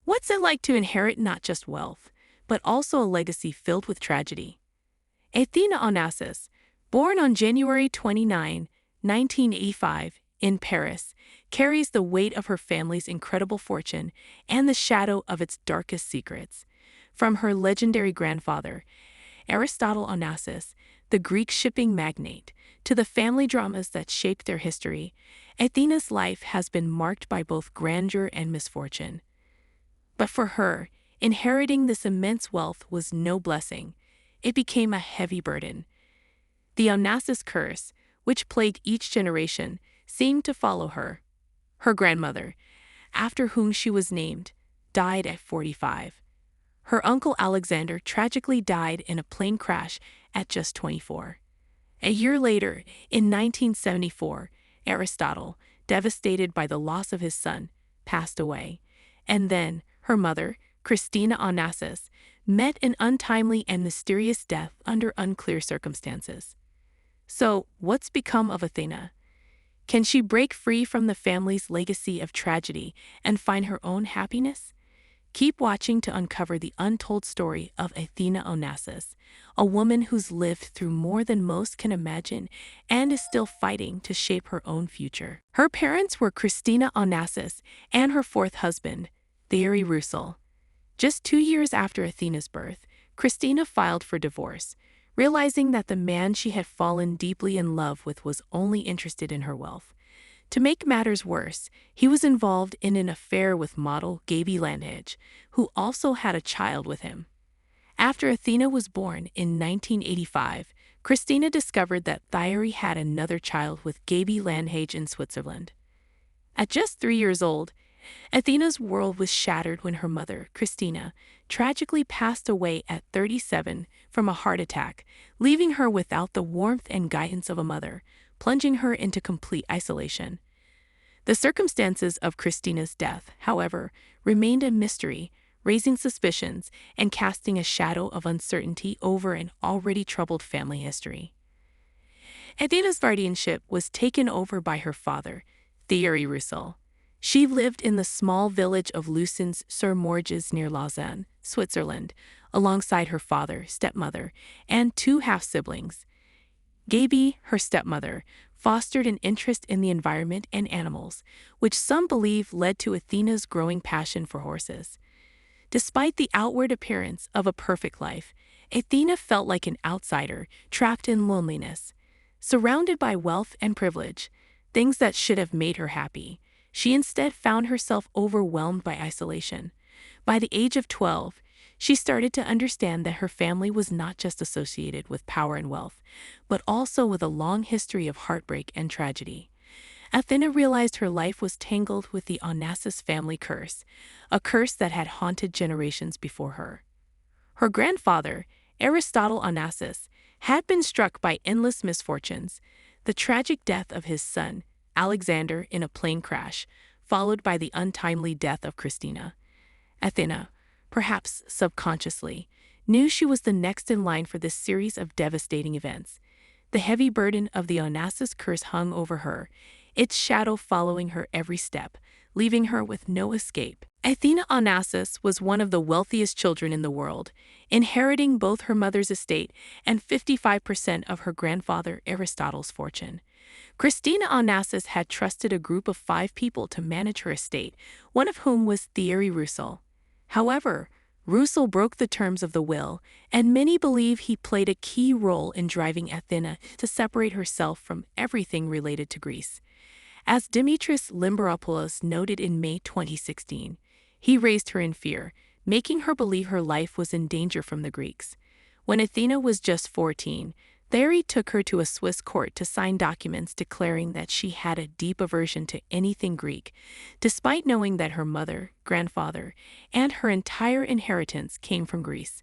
What's it like to inherit not just wealth, but also a legacy filled with tragedy? Athina Onassis, born on January 29, 1985, in Paris, carries the weight of her family's incredible fortune and the shadow of its darkest secrets. From her legendary grandfather, Aristotle Onassis, the Greek shipping magnate, to the family dramas that shaped their history, Athina's life has been marked by both grandeur and misfortune. But for her, inheriting this immense wealth was no blessing. It became a heavy burden. The Onassis curse, which plagued each generation, seemed to follow her. Her grandmother, after whom she was named, died at 45. Her uncle Alexander tragically died in a plane crash at just 24. A year later, in 1974, Aristotle, devastated by the loss of his son, passed away. And then, her mother, Christina Onassis, met an untimely and mysterious death under unclear circumstances. So, what's become of Athina? Can she break free from the family's legacy of tragedy and find her own happiness? Keep watching to uncover the untold story of Athina Onassis, a woman who's lived through more than most can imagine and is still fighting to shape her own future. Her parents were Christina Onassis and her fourth husband, Thierry Roussel. Just 2 years after Athina's birth, Christina filed for divorce, realizing that the man she had fallen deeply in love with was only interested in her wealth. To make matters worse, he was involved in an affair with model Gaby Landhage, who also had a child with him. After Athina was born in 1985, Christina discovered that Thierry had another child with Gaby Landhage in Switzerland. At just 3 years old, Athina's world was shattered when her mother, Christina, tragically passed away at 37 from a heart attack, leaving her without the warmth and guidance of a mother, plunging her into complete isolation. The circumstances of Christina's death, however, remained a mystery, raising suspicions and casting a shadow of uncertainty over an already troubled family history. Athina's guardianship was taken over by her father, Thierry Roussel. She lived in the small village of Lucens-sur-Morges near Lausanne, Switzerland, alongside her father, stepmother, and 2 half-siblings. Gaby, her stepmother, fostered an interest in the environment and animals, which some believe led to Athina's growing passion for horses. Despite the outward appearance of a perfect life, Athina felt like an outsider, trapped in loneliness. Surrounded by wealth and privilege, things that should have made her happy, she instead found herself overwhelmed by isolation. By the age of 12, she started to understand that her family was not just associated with power and wealth, but also with a long history of heartbreak and tragedy. Athina realized her life was tangled with the Onassis family curse, a curse that had haunted generations before her. Her grandfather, Aristotle Onassis, had been struck by endless misfortunes: the tragic death of his son, Alexander, in a plane crash, followed by the untimely death of Christina. Athina, perhaps subconsciously, knew she was the next in line for this series of devastating events. The heavy burden of the Onassis curse hung over her, its shadow following her every step, leaving her with no escape. Athina Onassis was one of the wealthiest children in the world, inheriting both her mother's estate and 55% of her grandfather Aristotle's fortune. Christina Onassis had trusted a group of 5 people to manage her estate, one of whom was Thierry Roussel. However, Roussel broke the terms of the will, and many believe he played a key role in driving Athina to separate herself from everything related to Greece. As Dimitris Limberopoulos noted in May 2016, he raised her in fear, making her believe her life was in danger from the Greeks. When Athina was just 14, Thierry took her to a Swiss court to sign documents declaring that she had a deep aversion to anything Greek, despite knowing that her mother, grandfather, and her entire inheritance came from Greece.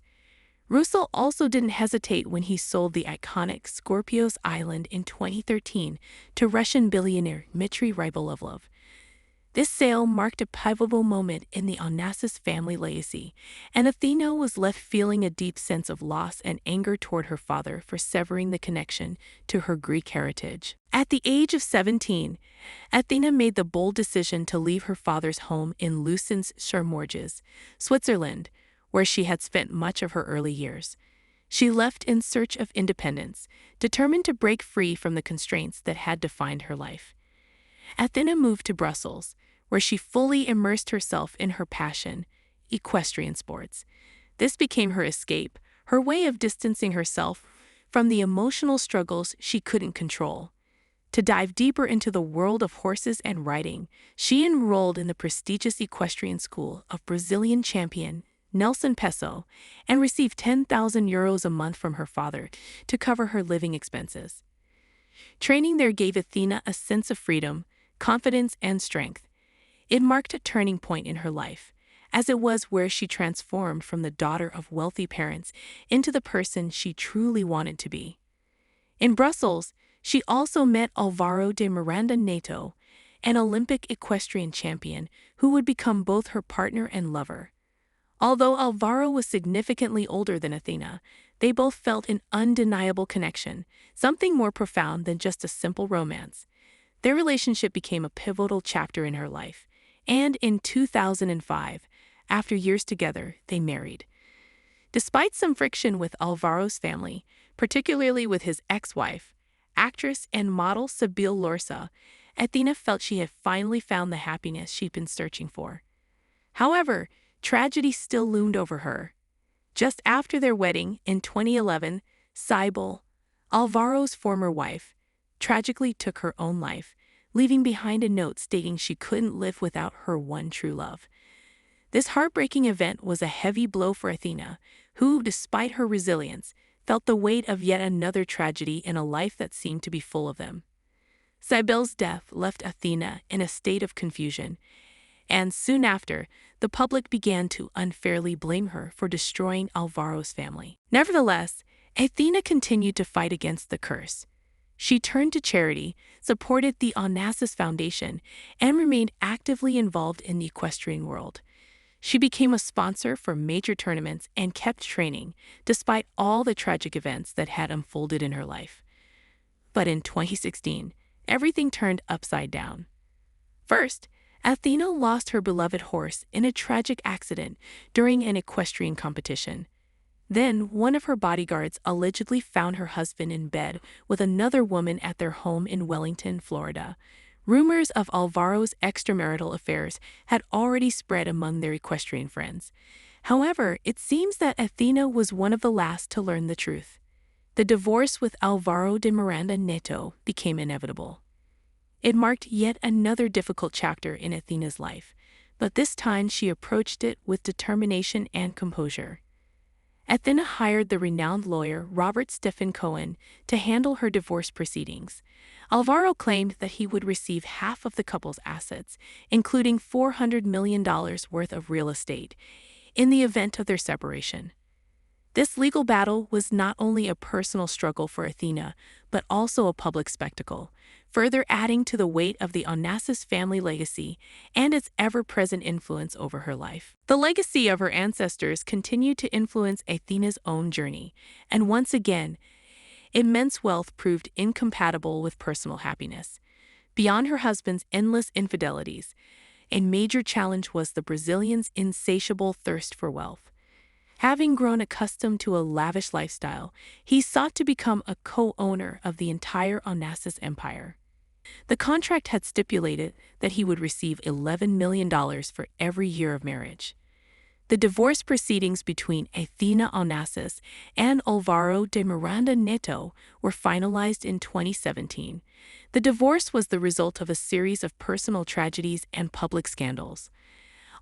Roussel also didn't hesitate when he sold the iconic Scorpios Island in 2013 to Russian billionaire Dmitry Rybolovlev. This sale marked a pivotal moment in the Onassis family legacy, and Athena was left feeling a deep sense of loss and anger toward her father for severing the connection to her Greek heritage. At the age of 17, Athena made the bold decision to leave her father's home in Lucens-sur-Morges, Switzerland, where she had spent much of her early years. She left in search of independence, determined to break free from the constraints that had defined her life. Athena moved to Brussels, where she fully immersed herself in her passion, equestrian sports. This became her escape, her way of distancing herself from the emotional struggles she couldn't control. To dive deeper into the world of horses and riding, she enrolled in the prestigious equestrian school of Brazilian champion Nelson Pesso and received €10,000 a month from her father to cover her living expenses. Training there gave Athena a sense of freedom, confidence, and strength. It marked a turning point in her life, as it was where she transformed from the daughter of wealthy parents into the person she truly wanted to be. In Brussels, she also met Álvaro de Miranda Neto, an Olympic equestrian champion who would become both her partner and lover. Although Álvaro was significantly older than Athena, they both felt an undeniable connection, something more profound than just a simple romance. Their relationship became a pivotal chapter in her life, and in 2005, after years together, they married. Despite some friction with Álvaro's family, particularly with his ex-wife, actress and model Sibylle Lorca, Athena felt she had finally found the happiness she'd been searching for. However, tragedy still loomed over her. Just after their wedding in 2011, Sibylle, Álvaro's former wife, tragically took her own life, leaving behind a note stating she couldn't live without her one true love. This heartbreaking event was a heavy blow for Athena, who, despite her resilience, felt the weight of yet another tragedy in a life that seemed to be full of them. Sibylle's death left Athena in a state of confusion, and soon after, the public began to unfairly blame her for destroying Álvaro's family. Nevertheless, Athena continued to fight against the curse. She turned to charity, supported the Onassis Foundation, and remained actively involved in the equestrian world. She became a sponsor for major tournaments and kept training, despite all the tragic events that had unfolded in her life. But in 2016, everything turned upside down. First, Athena lost her beloved horse in a tragic accident during an equestrian competition. Then, one of her bodyguards allegedly found her husband in bed with another woman at their home in Wellington, Florida. Rumors of Álvaro's extramarital affairs had already spread among their equestrian friends. However, it seems that Athena was one of the last to learn the truth. The divorce with Álvaro de Miranda Neto became inevitable. It marked yet another difficult chapter in Athena's life, but this time she approached it with determination and composure. Athena hired the renowned lawyer Robert Stephen Cohen to handle her divorce proceedings. Álvaro claimed that he would receive half of the couple's assets, including $400 million worth of real estate, in the event of their separation. This legal battle was not only a personal struggle for Athena, but also a public spectacle, further adding to the weight of the Onassis family legacy and its ever-present influence over her life. The legacy of her ancestors continued to influence Athena's own journey, and once again, immense wealth proved incompatible with personal happiness. Beyond her husband's endless infidelities, a major challenge was the Brazilian's insatiable thirst for wealth. Having grown accustomed to a lavish lifestyle, he sought to become a co-owner of the entire Onassis empire. The contract had stipulated that he would receive $11 million for every year of marriage. The divorce proceedings between Athina Onassis and Álvaro de Miranda Neto were finalized in 2017. The divorce was the result of a series of personal tragedies and public scandals.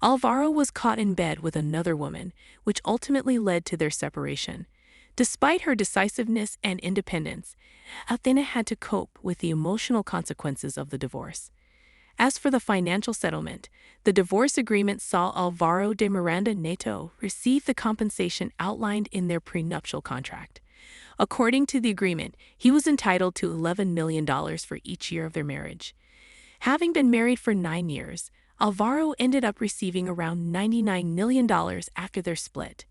Álvaro was caught in bed with another woman, which ultimately led to their separation. Despite her decisiveness and independence, Athena had to cope with the emotional consequences of the divorce. As for the financial settlement, the divorce agreement saw Álvaro de Miranda Neto receive the compensation outlined in their prenuptial contract. According to the agreement, he was entitled to $11 million for each year of their marriage. Having been married for 9 years, Alvaro ended up receiving around $99 million after their split.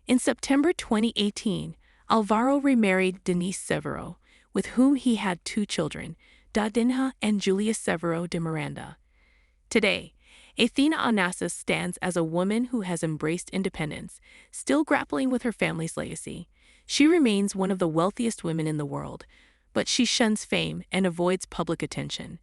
In September 2018, Alvaro remarried Denise Severo, with whom he had 2 children, Dadinha and Julius Severo de Miranda. Today, Athina Onassis stands as a woman who has embraced independence, still grappling with her family's legacy. She remains one of the wealthiest women in the world, but she shuns fame and avoids public attention.